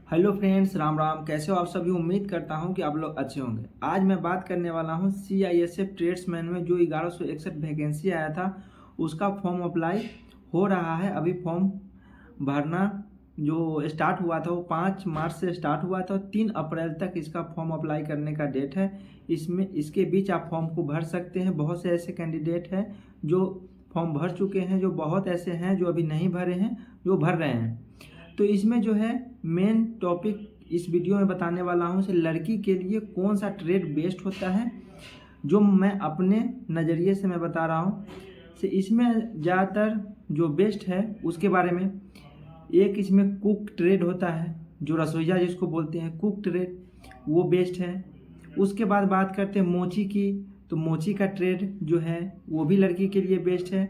Hello friends, Ram Ram. कैसे हो आप सभी। उम्मीद करता हूं कि आप लोग अच्छे होंगे। आज मैं बात करने वाला हूं CISF ट्रेड्समैन में जो 1161 वैकेंसी आया था उसका फॉर्म अप्लाई हो रहा है। अभी फॉर्म भरना जो स्टार्ट हुआ था वो 5 मार्च से स्टार्ट हुआ था। 3 अप्रैल तक इसका फॉर्म अप्लाई करने का डेट है। इसके बीच आप फॉर्म को भर सकते हैं। बहुत से ऐसे कैंडिडेट हैं जो फॉर्म भर चुके हैं, जो बहुत ऐसे हैं जो अभी नहीं भरे हैं, जो भर रहे हैं। तो इसमें जो है मेन टॉपिक इस वीडियो में बताने वाला हूँ से लड़की के लिए कौन सा ट्रेड बेस्ट होता है, जो मैं अपने नज़रिए से मैं बता रहा हूँ। से इसमें ज़्यादातर जो बेस्ट है उसके बारे में, एक इसमें कुक ट्रेड होता है, जो रसोइया जिसको बोलते हैं कुक ट्रेड, वो बेस्ट है। उसके बाद बात करते हैं मोची की, तो मोची का ट्रेड जो है वो भी लड़की के लिए बेस्ट है।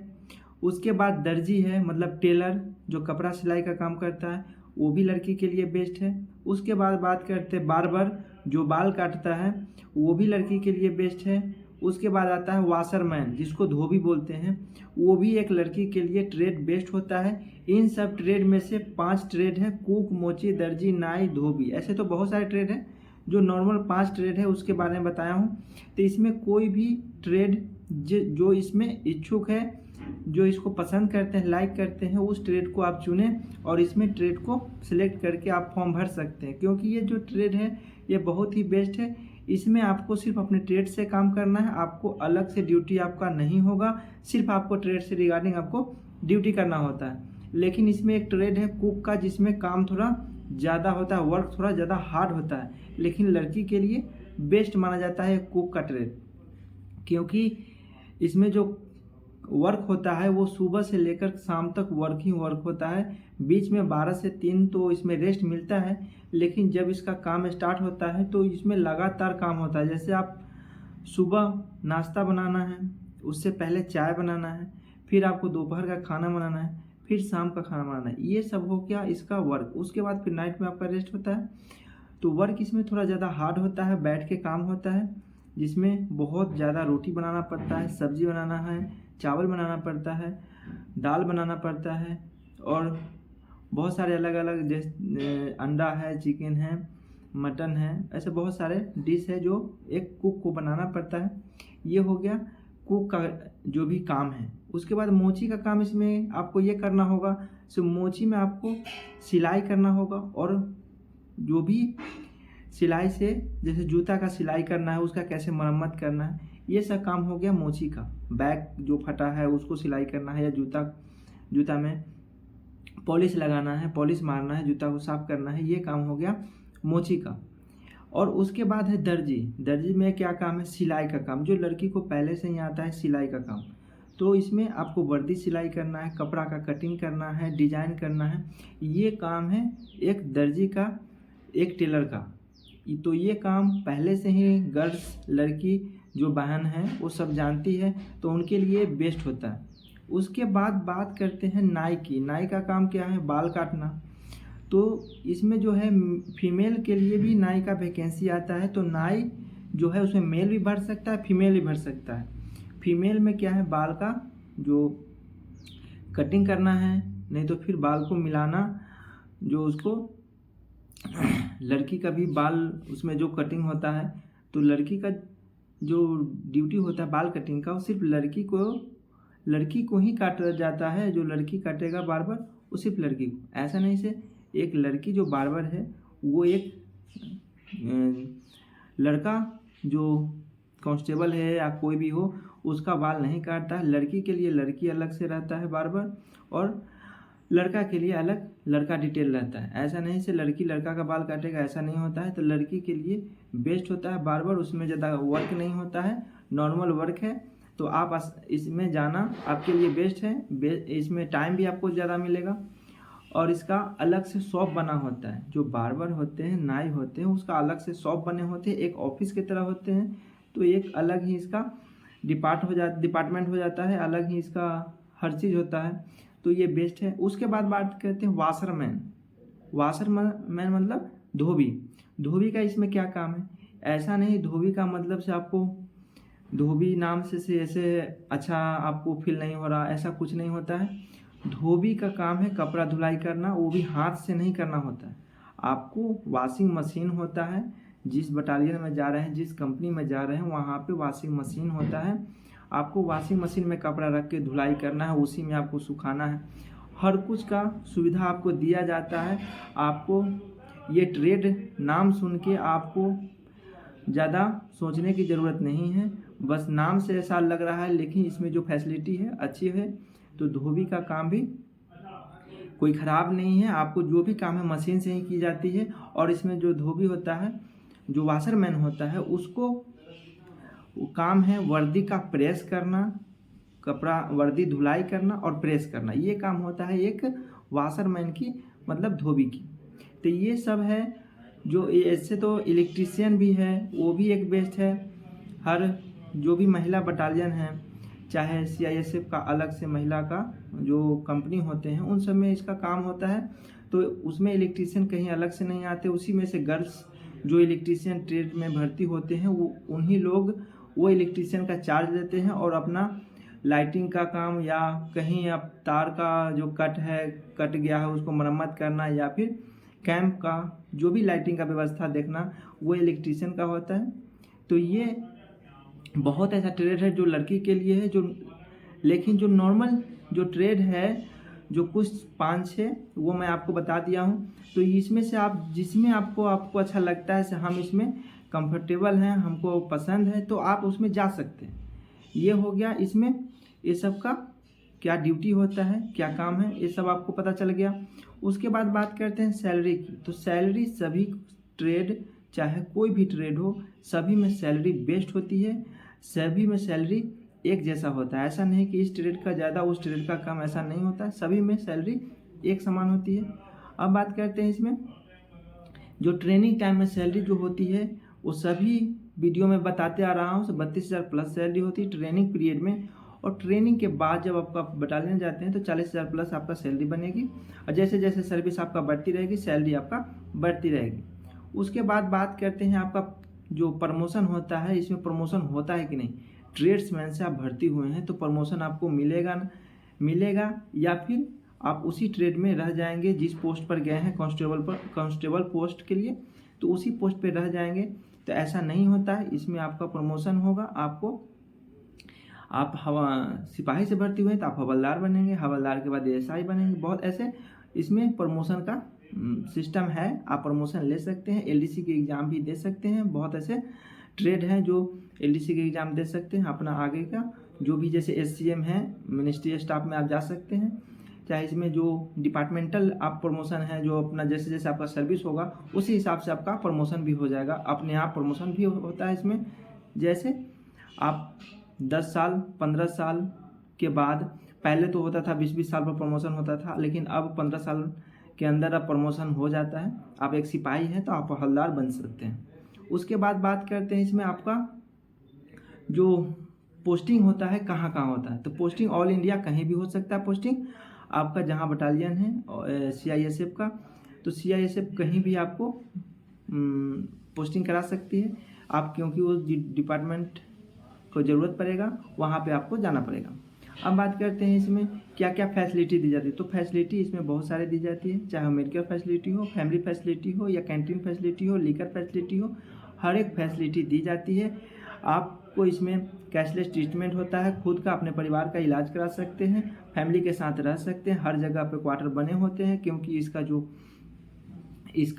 उसके बाद दर्जी है, मतलब टेलर जो कपड़ा सिलाई का काम करता है, वो भी लड़की के लिए बेस्ट है। उसके बाद बात करते हैं बार्बर जो बाल काटता है, वो भी लड़की के लिए बेस्ट है। उसके बाद आता है वाशरमैन जिसको धोबी बोलते हैं, वो भी एक लड़की के लिए ट्रेड बेस्ट होता है। इन सब ट्रेड में से 5 ट्रेड है, कुक, मोची, दर्जी, नाई, धोबी। ऐसे तो बहुत सारे ट्रेड हैं, जो नॉर्मल 5 ट्रेड है उसके बारे में बताया हूँ। तो इसमें कोई भी ट्रेड जो इसमें इच्छुक है, जो इसको पसंद करते हैं, लाइक करते हैं, उस ट्रेड को आप चुनें और इसमें ट्रेड को सिलेक्ट करके आप फॉर्म भर सकते हैं। क्योंकि ये जो ट्रेड है ये बहुत ही बेस्ट है। इसमें आपको सिर्फ अपने ट्रेड से काम करना है, आपको अलग से ड्यूटी आपका नहीं होगा। सिर्फ आपको ट्रेड से रिगार्डिंग आपको ड्यूटी करना होता है। लेकिन इसमें एक ट्रेड है कुक का, जिसमें काम थोड़ा ज़्यादा होता है, वर्क थोड़ा ज़्यादा हार्ड होता है। लेकिन लड़की के लिए बेस्ट माना जाता है कुक का ट्रेड, क्योंकि इसमें जो वर्क होता है वो सुबह से लेकर शाम तक वर्क ही वर्क होता है। बीच में 12 से 3 तो इसमें रेस्ट मिलता है। लेकिन जब इसका काम स्टार्ट होता है तो इसमें लगातार काम होता है। जैसे आप सुबह नाश्ता बनाना है, उससे पहले चाय बनाना है, फिर आपको दोपहर का खाना बनाना है, फिर शाम का खाना बनाना है। ये सब हो गया इसका वर्क। उसके बाद फिर नाइट में आपका रेस्ट होता है। तो वर्क इसमें थोड़ा ज़्यादा हार्ड होता है, बैठ के काम होता है, जिसमें बहुत ज़्यादा रोटी बनाना पड़ता है, सब्जी बनाना है, चावल बनाना पड़ता है, दाल बनाना पड़ता है, और बहुत सारे अलग अलग जैसे अंडा है, चिकन है, मटन है, ऐसे बहुत सारे डिश है जो एक कुक को बनाना पड़ता है। ये हो गया कुक का जो भी काम है। उसके बाद मोची का काम इसमें आपको ये करना होगा, सो मोची में आपको सिलाई करना होगा, और जो भी सिलाई से जैसे जूता का सिलाई करना है, उसका कैसे मरम्मत करना है, ये सब काम हो गया मोची का। बैग जो फटा है उसको सिलाई करना है, या जूता में पॉलिश लगाना है, पॉलिश मारना है, जूता को साफ करना है, ये काम हो गया मोची का। और उसके बाद है दर्जी। दर्जी में क्या काम है, सिलाई का काम, जो लड़की को पहले से ही आता है सिलाई का काम। तो इसमें आपको वर्दी सिलाई करना है, कपड़ा का कटिंग करना है, डिजाइन करना है, ये काम है एक दर्जी का, एक टेलर का। तो ये काम पहले से ही गर्ल्स, लड़की जो बहन है वो सब जानती है, तो उनके लिए बेस्ट होता है। उसके बाद बात करते हैं नाई की। नाई का काम क्या है, बाल काटना। तो इसमें जो है फीमेल के लिए भी नाई का वैकेंसी आता है। तो नाई जो है उसमें मेल भी भर सकता है, फीमेल भी भर सकता है। फीमेल में क्या है, बाल का जो कटिंग करना है, नहीं तो फिर बाल को मिलाना, जो उसको लड़की का भी बाल उसमें जो कटिंग होता है, तो लड़की का जो ड्यूटी होता है बाल कटिंग का, वो सिर्फ लड़की को ही काटा जाता है। जो लड़की काटेगा बार्बर, वो सिर्फ लड़की को, ऐसा नहीं से एक लड़की जो बार्बर है वो एक लड़का जो कांस्टेबल है या कोई भी हो उसका बाल नहीं काटता है। लड़की के लिए लड़की अलग से रहता है बार्बर, और लड़का के लिए अलग लड़का डिटेल रहता है। ऐसा नहीं से लड़की लड़का का बाल काटेगा, ऐसा नहीं होता है। तो लड़की के लिए बेस्ट होता है बार्बर, उसमें ज़्यादा वर्क नहीं होता है, नॉर्मल वर्क है। तो आप इसमें जाना आपके लिए बेस्ट है। इसमें टाइम भी आपको ज़्यादा मिलेगा, और इसका अलग से शॉप बना होता है। जो बार्बर होते हैं, नाई होते हैं, उसका अलग से शॉप बने होते हैं, एक ऑफिस की तरह होते हैं। तो एक अलग ही इसका डिपार्टमेंट हो जाता है, अलग ही इसका हर चीज़ होता है। तो ये बेस्ट है। उसके बाद बात करते हैं वाशरमैन। वाशरमैन मतलब धोबी। धोबी का इसमें क्या काम है, ऐसा नहीं धोबी का मतलब से आपको धोबी नाम से ऐसे अच्छा आपको फील नहीं हो रहा, ऐसा कुछ नहीं होता है। धोबी का काम है कपड़ा धुलाई करना, वो भी हाथ से नहीं करना होता है। आपको वॉशिंग मशीन होता है, जिस बटालियन में जा रहे हैं, जिस कंपनी में जा रहे हैं, वहाँ पे वॉशिंग मशीन होता है। आपको वॉशिंग मशीन में कपड़ा रख के धुलाई करना है, उसी में आपको सुखाना है। हर कुछ का सुविधा आपको दिया जाता है। आपको ये ट्रेड नाम सुन के आपको ज़्यादा सोचने की ज़रूरत नहीं है, बस नाम से ऐसा लग रहा है, लेकिन इसमें जो फैसिलिटी है अच्छी है। तो धोबी का काम भी कोई ख़राब नहीं है। आपको जो भी काम है मशीन से ही की जाती है। और इसमें जो धोबी होता है, जो वाशरमैन होता है, उसको काम है वर्दी का प्रेस करना, कपड़ा वर्दी धुलाई करना और प्रेस करना। ये काम होता है एक वाशरमैन की, मतलब धोबी की। तो ये सब है। जो ऐसे तो इलेक्ट्रीशियन भी है, वो भी एक बेस्ट है। हर जो भी महिला बटालियन है, चाहे सीआईएसएफ का अलग से महिला का जो कंपनी होते हैं, उन सब में इसका काम होता है। तो उसमें इलेक्ट्रीशियन कहीं अलग से नहीं आते, उसी में से गर्ल्स जो इलेक्ट्रीशियन ट्रेड में भर्ती होते हैं, वो उन्हीं लोग वो इलेक्ट्रीशियन का चार्ज लेते हैं और अपना लाइटिंग का काम, या कहीं अब तार का जो कट गया है उसको मरम्मत करना, या फिर कैंप का जो भी लाइटिंग का व्यवस्था देखना, वो इलेक्ट्रीशियन का होता है। तो ये बहुत ऐसा ट्रेड है जो लड़की के लिए है, जो लेकिन जो नॉर्मल जो ट्रेड है, जो कुछ 5-6 वो मैं आपको बता दिया हूँ। तो इसमें से आप जिसमें आपको अच्छा लगता है, हम इसमें कंफर्टेबल हैं, हमको पसंद है, तो आप उसमें जा सकते हैं। ये हो गया इसमें ये सब का क्या ड्यूटी होता है, क्या काम है, ये सब आपको पता चल गया। उसके बाद बात करते हैं सैलरी की। तो सैलरी सभी ट्रेड, चाहे कोई भी ट्रेड हो, सभी में सैलरी बेस्ट होती है। सभी में सैलरी एक जैसा होता है। ऐसा नहीं कि इस ट्रेड का ज़्यादा उस ट्रेड का कम, ऐसा नहीं होता है। सभी में सैलरी एक समान होती है। अब बात करते हैं इसमें जो ट्रेनिंग टाइम में सैलरी जो होती है, वो सभी वीडियो में बताते आ रहा हूँ। 32,000 प्लस सैलरी होती है ट्रेनिंग पीरियड में। और ट्रेनिंग के बाद जब आपका बटालियन जाते हैं तो 40,000 प्लस आपका सैलरी बनेगी। और जैसे जैसे सर्विस आपका बढ़ती रहेगी, सैलरी आपका बढ़ती रहेगी। उसके बाद बात करते हैं आपका जो प्रमोशन होता है। इसमें प्रमोशन होता है कि नहीं, ट्रेड्समैन से आप भर्ती हुए हैं तो प्रमोशन आपको मिलेगा या फिर आप उसी ट्रेड में रह जाएंगे। जिस पोस्ट पर गए हैं कांस्टेबल पोस्ट के लिए, तो उसी पोस्ट पे रह जाएंगे। तो ऐसा नहीं होता है, इसमें आपका प्रमोशन होगा। आप सिपाही से भर्ती हुए तो आप हवलदार बनेंगे, हवलदार के बाद एएसआई बनेंगे। बहुत ऐसे इसमें प्रमोशन का सिस्टम है। आप प्रमोशन ले सकते हैं, एलडीसी के एग्ज़ाम भी दे सकते हैं। बहुत ऐसे ट्रेड हैं जो एलडीसी के एग्ज़ाम दे सकते हैं। अपना आगे का जो भी, जैसे एससीएम है, मिनिस्ट्री स्टाफ में आप जा सकते हैं। चाहे इसमें जो डिपार्टमेंटल आप प्रमोशन है, जो अपना जैसे जैसे आपका सर्विस होगा उसी हिसाब से आपका प्रमोशन भी हो जाएगा। अपने आप प्रमोशन भी होता है इसमें। जैसे आप 10 साल 15 साल के बाद, पहले तो होता था 20-20 साल पर प्रमोशन होता था, लेकिन अब 15 साल के अंदर अब प्रमोशन हो जाता है। आप एक सिपाही हैं तो आप हवलदार बन सकते हैं। उसके बाद बात करते हैं इसमें आपका जो पोस्टिंग होता है कहाँ कहाँ होता है। तो पोस्टिंग ऑल इंडिया कहीं भी हो सकता है। पोस्टिंग आपका जहाँ बटालियन है सीआईएसएफ का, तो सीआईएसएफ कहीं भी आपको पोस्टिंग करा सकती है आप, क्योंकि वो डिपार्टमेंट को ज़रूरत पड़ेगा, वहाँ पे आपको जाना पड़ेगा। अब बात करते हैं इसमें क्या क्या फैसिलिटी दी जाती है। तो फैसिलिटी इसमें बहुत सारे दी जाती है, चाहे मेडिकल फैसिलिटी हो, फैमिली फैसिलिटी हो, या कैंटीन फैसिलिटी हो, लीकर फैसिलिटी हो, हर एक फैसिलिटी दी जाती है। आपको इसमें कैशलेस ट्रीटमेंट होता है, खुद का अपने परिवार का इलाज करा सकते हैं, फैमिली के साथ रह सकते हैं। हर जगह पे क्वार्टर बने होते हैं, क्योंकि इसका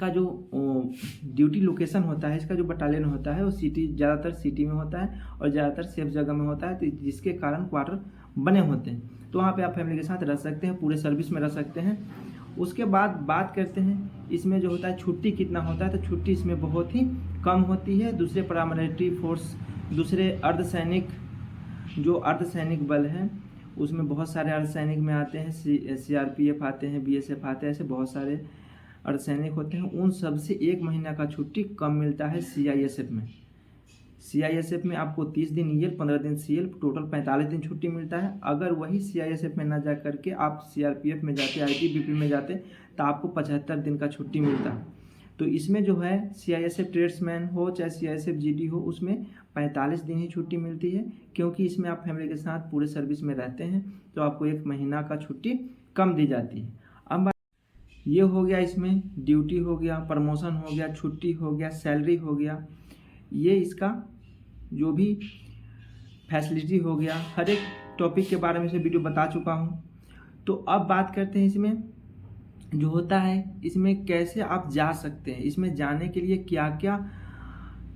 जो ड्यूटी लोकेशन होता है, इसका जो बटालियन होता है, वो ज़्यादातर सिटी में होता है और ज़्यादातर सेफ जगह में होता है। तो जिसके कारण क्वार्टर बने होते हैं, तो वहाँ पे आप फैमिली के साथ रह सकते हैं, पूरे सर्विस में रह सकते हैं। उसके बाद बात करते हैं इसमें जो होता है छुट्टी कितना होता है। तो छुट्टी इसमें बहुत ही कम होती है। दूसरे पैरामिलिट्री फोर्स, दूसरे जो अर्धसैनिक बल हैं, उसमें बहुत सारे अर्धसैनिक में आते हैं। सीआरपीएफ आते हैं, बीएसएफ आते हैं, ऐसे बहुत सारे अर्धसैनिक होते हैं। उन सब से 1 महीना का छुट्टी कम मिलता है सीआईएसएफ में। सीआईएसएफ में आपको 30 दिन ईएल, 15 दिन सीएल, टोटल 45 दिन छुट्टी मिलता है। अगर वही सीआईएसएफ में ना जा करके आप सीआरपीएफ में जाते, आईटीबीपी में जाते, तो आपको 75 दिन का छुट्टी मिलता है। तो इसमें जो है सीआईएसएफ ट्रेड्समैन हो चाहे सीआईएसएफ जीडी हो, उसमें 45 दिन ही छुट्टी मिलती है, क्योंकि इसमें आप फैमिली के साथ पूरे सर्विस में रहते हैं। तो आपको 1 महीना का छुट्टी कम दी जाती है। अब ये हो गया, इसमें ड्यूटी हो गया, प्रमोशन हो गया, छुट्टी हो गया, सैलरी हो गया, ये इसका जो भी फैसिलिटी हो गया, हर एक टॉपिक के बारे में से वीडियो बता चुका हूँ। तो अब बात करते हैं इसमें जो होता है, इसमें कैसे आप जा सकते हैं, इसमें जाने के लिए क्या क्या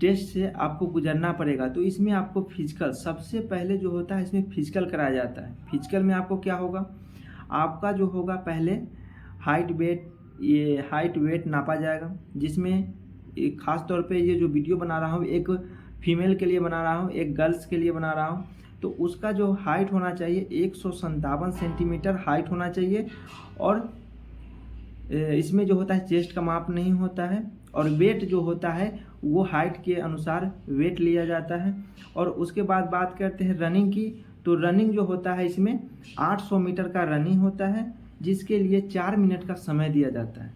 टेस्ट से आपको गुजरना पड़ेगा। तो इसमें आपको फिजिकल, सबसे पहले जो होता है इसमें फिजिकल कराया जाता है। फिजिकल में आपको क्या होगा, आपका जो होगा पहले हाइट वेट नापा जाएगा, जिसमें एक ख़ास तौर पे ये जो वीडियो बना रहा हूँ एक फीमेल के लिए बना रहा हूँ, एक गर्ल्स के लिए बना रहा हूँ। तो उसका जो हाइट होना चाहिए 157 सेंटीमीटर हाइट होना चाहिए। और इसमें जो होता है चेस्ट का माप नहीं होता है, और वेट जो होता है वो हाइट के अनुसार वेट लिया जाता है। और उसके बाद बात करते हैं रनिंग की। तो रनिंग जो होता है इसमें 800 मीटर का रनिंग होता है, जिसके लिए 4 मिनट का समय दिया जाता है।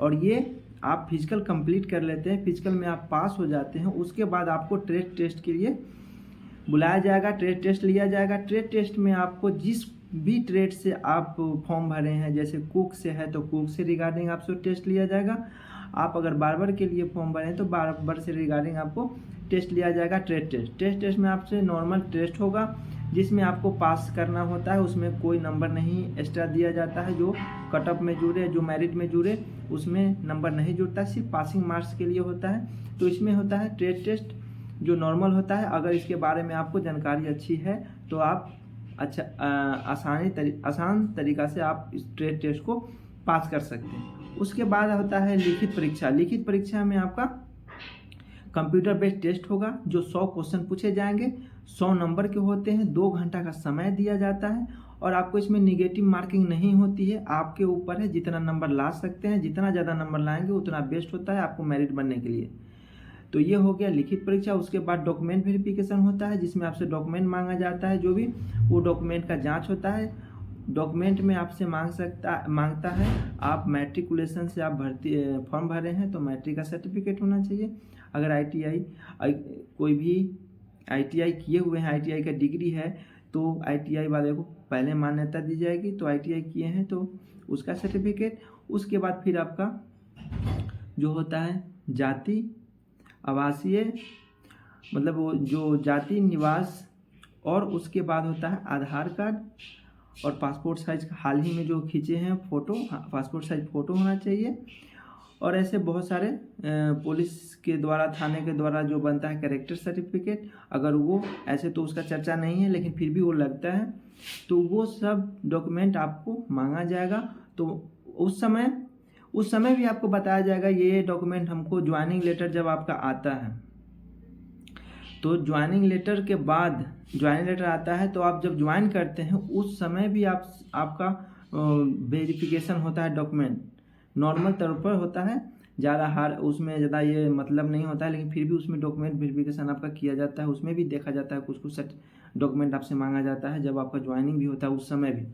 और ये आप फिजिकल कंप्लीट कर लेते हैं, फिजिकल में आप पास हो जाते हैं, उसके बाद आपको ट्रेड टेस्ट के लिए बुलाया जाएगा, ट्रेड टेस्ट लिया जाएगा। ट्रेड टेस्ट में आपको जिस भी ट्रेड से आप फॉर्म भरे हैं, जैसे कुक से है तो कुक से रिगार्डिंग आपसे टेस्ट लिया जाएगा। आप अगर बार्बर के लिए फॉर्म भरे हैं तो बार्बर से रिगार्डिंग आपको टेस्ट लिया जाएगा, ट्रेड टेस्ट में आपसे नॉर्मल टेस्ट होगा, जिसमें आपको पास करना होता है। उसमें कोई नंबर नहीं एक्स्ट्रा दिया जाता है, जो कटअप में जुड़े, जो मेरिट में जुड़े, उसमें नंबर नहीं जुड़ता, सिर्फ पासिंग मार्क्स के लिए होता है। तो इसमें होता है ट्रेड टेस्ट जो नॉर्मल होता है। अगर इसके बारे में आपको जानकारी अच्छी है तो आप आसान तरीक़ा से आप इस ट्रेड टेस्ट को पास कर सकते हैं। उसके बाद होता है लिखित परीक्षा। लिखित परीक्षा में आपका कंप्यूटर बेस्ड टेस्ट होगा, जो 100 क्वेश्चन पूछे जाएंगे, 100 नंबर के होते हैं, 2 घंटा का समय दिया जाता है। और आपको इसमें निगेटिव मार्किंग नहीं होती है, आपके ऊपर है जितना नंबर ला सकते हैं, जितना ज़्यादा नंबर लाएंगे उतना बेस्ट होता है आपको मेरिट बनने के लिए। तो ये हो गया लिखित परीक्षा। उसके बाद डॉक्यूमेंट वेरिफिकेशन होता है, जिसमें आपसे डॉक्यूमेंट मांगा जाता है, जो भी वो डॉक्यूमेंट का जांच होता है। डॉक्यूमेंट में आपसे मांगता है आप मैट्रिकुलेशन से आप भर्ती फॉर्म भरे हैं तो मैट्रिक का सर्टिफिकेट होना चाहिए। अगर कोई भी ITI किए हुए हैं, ITI का डिग्री है, तो ITI वाले को पहले मान्यता दी जाएगी। तो ITI किए हैं तो उसका सर्टिफिकेट। उसके बाद फिर आपका जो होता है जाति, आवासीय, मतलब वो जो जाति, निवास, और उसके बाद होता है आधार कार्ड और पासपोर्ट साइज हाल ही में जो खींचे हैं फ़ोटो, पासपोर्ट साइज फ़ोटो होना चाहिए। और ऐसे बहुत सारे पुलिस के द्वारा, थाने के द्वारा जो बनता है कैरेक्टर सर्टिफिकेट, अगर वो ऐसे तो उसका चर्चा नहीं है लेकिन फिर भी वो लगता है, तो वो सब डॉक्यूमेंट आपको मांगा जाएगा। तो उस समय भी आपको बताया जाएगा ये डॉक्यूमेंट हमको ज्वाइनिंग लेटर जब आपका आता है, तो ज्वाइनिंग लेटर के बाद ज्वाइनिंग लेटर आता है तो आप जब ज्वाइन करते हैं उस समय भी आपका वेरिफिकेशन होता है। डॉक्यूमेंट नॉर्मल तौर पर होता है, ज़्यादा उसमें ज़्यादा ये मतलब नहीं होता है, लेकिन फिर भी उसमें डॉक्यूमेंट वेरिफिकेशन आपका किया जाता है। उसमें भी देखा जाता है, कुछ डॉक्यूमेंट आपसे मांगा जाता है जब आपका ज्वाइनिंग भी होता है उस समय भी।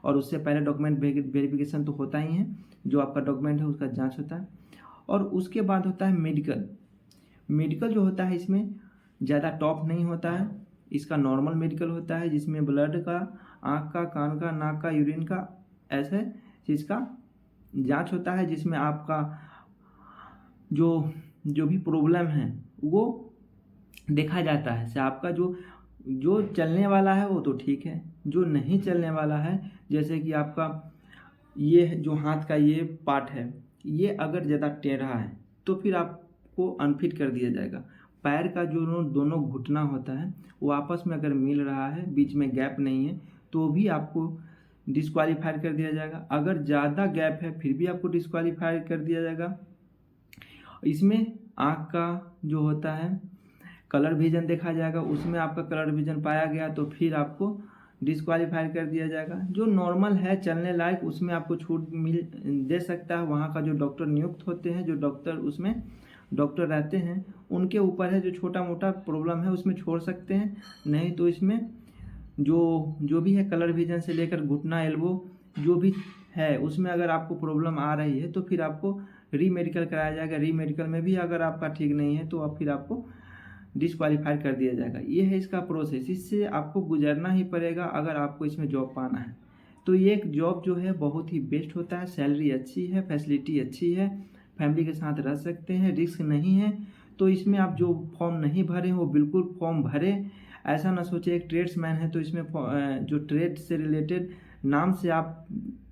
और उससे पहले डॉक्यूमेंट वेरिफिकेशन तो होता ही है, जो आपका डॉक्यूमेंट है उसका जांच होता है। और उसके बाद होता है मेडिकल जो होता है इसमें ज़्यादा टॉप नहीं होता है, इसका नॉर्मल मेडिकल होता है, जिसमें ब्लड का, आँख का, कान का, नाक का, यूरिन का, ऐसे चीज़ का जांच होता है, जिसमें आपका जो भी प्रॉब्लम है वो देखा जाता है। से आपका जो चलने वाला है वो तो ठीक है, जो नहीं चलने वाला है, जैसे कि आपका ये जो हाथ का ये पार्ट है, ये अगर ज़्यादा टेढ़ा है तो फिर आपको अनफिट कर दिया जाएगा। पैर का जो दोनों घुटना होता है वो आपस में अगर मिल रहा है, बीच में गैप नहीं है, तो भी आपको डिस्क्वालीफाई कर दिया जाएगा। अगर ज़्यादा गैप है फिर भी आपको डिस्क्वालीफाई कर दिया जाएगा। इसमें आँख का जो होता है कलर विजन देखा जाएगा, उसमें आपका कलर विजन पाया गया तो फिर आपको डिस्क्वालीफाई कर दिया जाएगा। जो नॉर्मल है चलने लायक उसमें आपको छूट दे सकता है। वहाँ का जो डॉक्टर नियुक्त होते हैं, जो डॉक्टर उसमें डॉक्टर रहते हैं, उनके ऊपर है, जो छोटा मोटा प्रॉब्लम है उसमें छोड़ सकते हैं, नहीं तो इसमें जो भी है कलर विजन से लेकर घुटना, एल्बो जो भी है उसमें अगर आपको प्रॉब्लम आ रही है तो फिर आपको रीमेडिकल कराया जाएगा। रीमेडिकल में भी अगर आपका ठीक नहीं है तो फिर आपको डिस्क्वालीफाई कर दिया जाएगा। ये है इसका प्रोसेस, इससे आपको गुजरना ही पड़ेगा अगर आपको इसमें जॉब पाना है। तो ये एक जॉब जो है बहुत ही बेस्ट होता है, सैलरी अच्छी है, फैसिलिटी अच्छी है, फैमिली के साथ रह सकते हैं, रिस्क नहीं है। तो इसमें आप जो फॉर्म नहीं भरे हैं वो बिल्कुल फॉर्म भरें। ऐसा ना सोचे एक ट्रेड्समैन है तो इसमें जो ट्रेड से रिलेटेड नाम से आप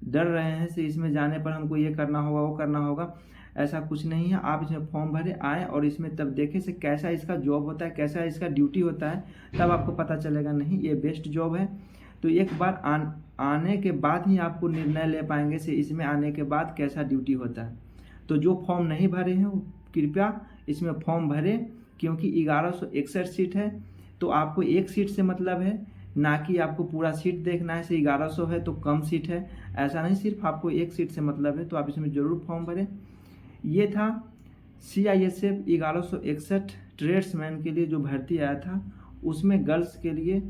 डर रहे हैं से इसमें जाने पर हमको ये करना होगा वो करना होगा, ऐसा कुछ नहीं है। आप इसमें फॉर्म भरे आए और इसमें तब देखें से कैसा इसका जॉब होता है, कैसा इसका ड्यूटी होता है, तब आपको पता चलेगा नहीं ये बेस्ट जॉब है। तो एक बार आने के बाद ही आपको निर्णय ले पाएंगे से इसमें आने के बाद कैसा ड्यूटी होता है। तो जो फॉर्म नहीं भरे हैं वो कृपया इसमें फॉर्म भरें, क्योंकि 1161 सीट है। तो आपको एक सीट से मतलब है, ना कि आपको पूरा सीट देखना है। से 1100 है तो कम सीट है, ऐसा नहीं, सिर्फ आपको एक सीट से मतलब है। तो आप इसमें ज़रूर फॉर्म भरें। ये था CISF 1161 ट्रेड्समैन के लिए जो भर्ती आया था, उसमें गर्ल्स के लिए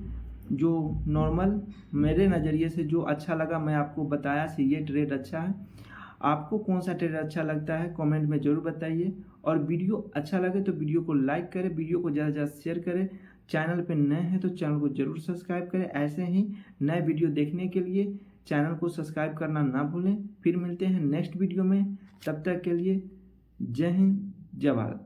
जो नॉर्मल मेरे नज़रिए से जो अच्छा लगा मैं आपको बताया से ये ट्रेड अच्छा है। आपको कौन सा ट्रेड अच्छा लगता है कमेंट में ज़रूर बताइए। और वीडियो अच्छा लगे तो वीडियो को लाइक करें, वीडियो को ज़्यादा से ज़्यादा शेयर करें। चैनल पे नए हैं तो चैनल को ज़रूर सब्सक्राइब करें। ऐसे ही नए वीडियो देखने के लिए चैनल को सब्सक्राइब करना ना भूलें। फिर मिलते हैं नेक्स्ट वीडियो में, तब तक के लिए जय हिंद, जय भारत।